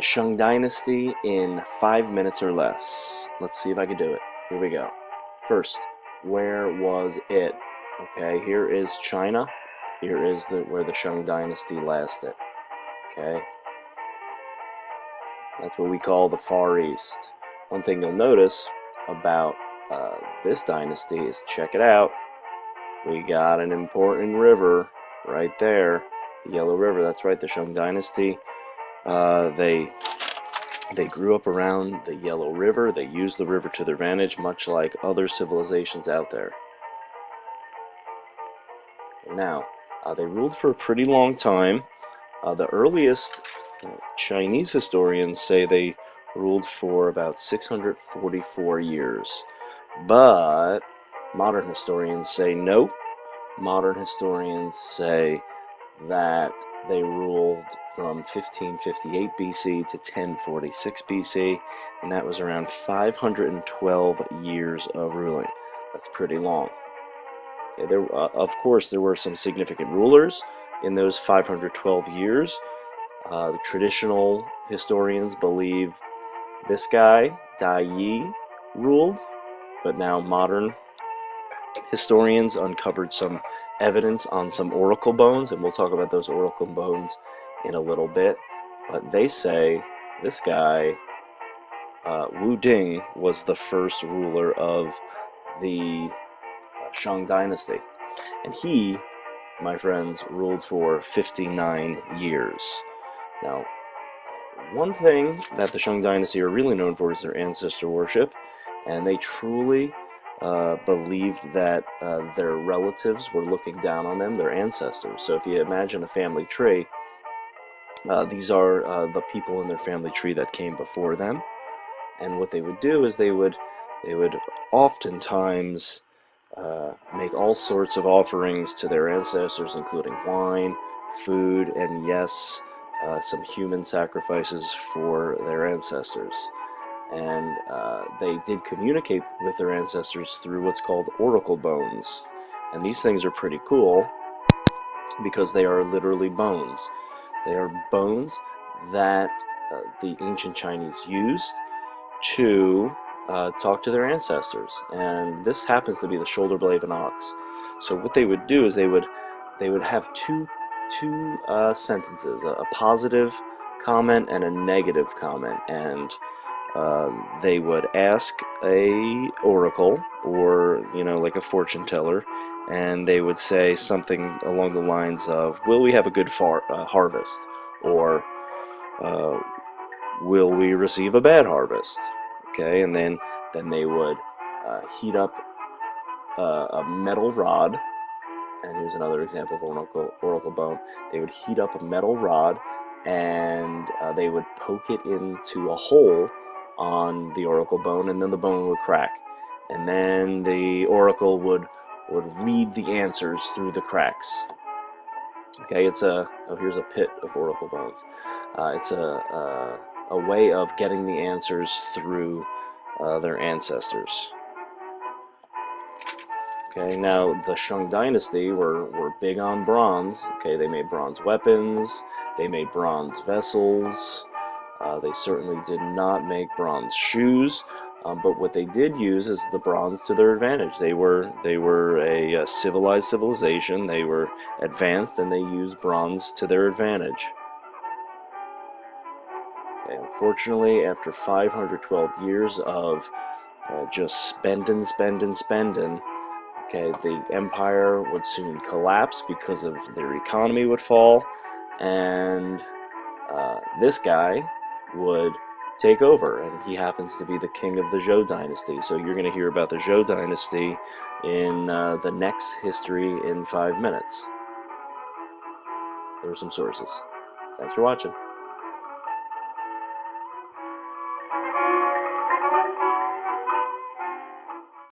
Shang Dynasty in 5 minutes or less. Let's see if I can do it. Here we go. First, where was it? Okay, here is China. Here is where the Shang Dynasty lasted. Okay, that's what we call the Far East. One thing you'll notice about this dynasty is, check it out, we got an important river right there, the Yellow River. That's right, the Shang Dynasty. They grew up around the Yellow River. They used the river to their advantage, much like other civilizations out there. Now, they ruled for a pretty long time. The earliest Chinese historians say they ruled for about 644 years. But modern historians say no. Modern historians say that they ruled from 1558 BC to 1046 BC, and that was around 512 years of ruling. That's pretty long. Okay, of course, there were some significant rulers in those 512 years. The traditional historians believe this guy, Dai Yi, ruled, but now modern historians uncovered some evidence on some oracle bones, and we'll talk about those oracle bones in a little bit. But they say this guy, Wu Ding, was the first ruler of the Shang Dynasty, and he, my friends, ruled for 59 years. Now, one thing that the Shang Dynasty are really known for is their ancestor worship, and they truly believed that their relatives were looking down on them, their ancestors. So if you imagine a family tree, these are the people in their family tree that came before them. And what they would do is they would oftentimes make all sorts of offerings to their ancestors, including wine, food, and yes, some human sacrifices for their ancestors. And they did communicate with their ancestors through what's called oracle bones. And these things are pretty cool because they are literally bones. They are bones that the ancient Chinese used to talk to their ancestors. And this happens to be the shoulder blade of an ox. So what they would do is they would have two sentences, a positive comment and a negative comment, and they would ask a oracle, or like a fortune teller, and they would say something along the lines of, will we have a good harvest, or will we receive a bad harvest? Okay, and then they would heat up a metal rod. And here's another example of oracle bone. They would heat up a metal rod, and they would poke it into a hole on the oracle bone, and then the bone would crack. And then the oracle would read the answers through the cracks. Okay, here's a pit of oracle bones. It's a way of getting the answers through their ancestors. Okay, now the Shang Dynasty were big on bronze. Okay, they made bronze weapons, they made bronze vessels, they certainly did not make bronze shoes, but what they did use is the bronze to their advantage. They were a civilized civilization, they were advanced, and they used bronze to their advantage. Okay, unfortunately, after 512 years of just spending, okay, the empire would soon collapse because of their economy would fall, and this guy would take over, and he happens to be the king of the Zhou Dynasty. So you're going to hear about the Zhou Dynasty in the next History in 5 minutes. There are some sources. Thanks for watching.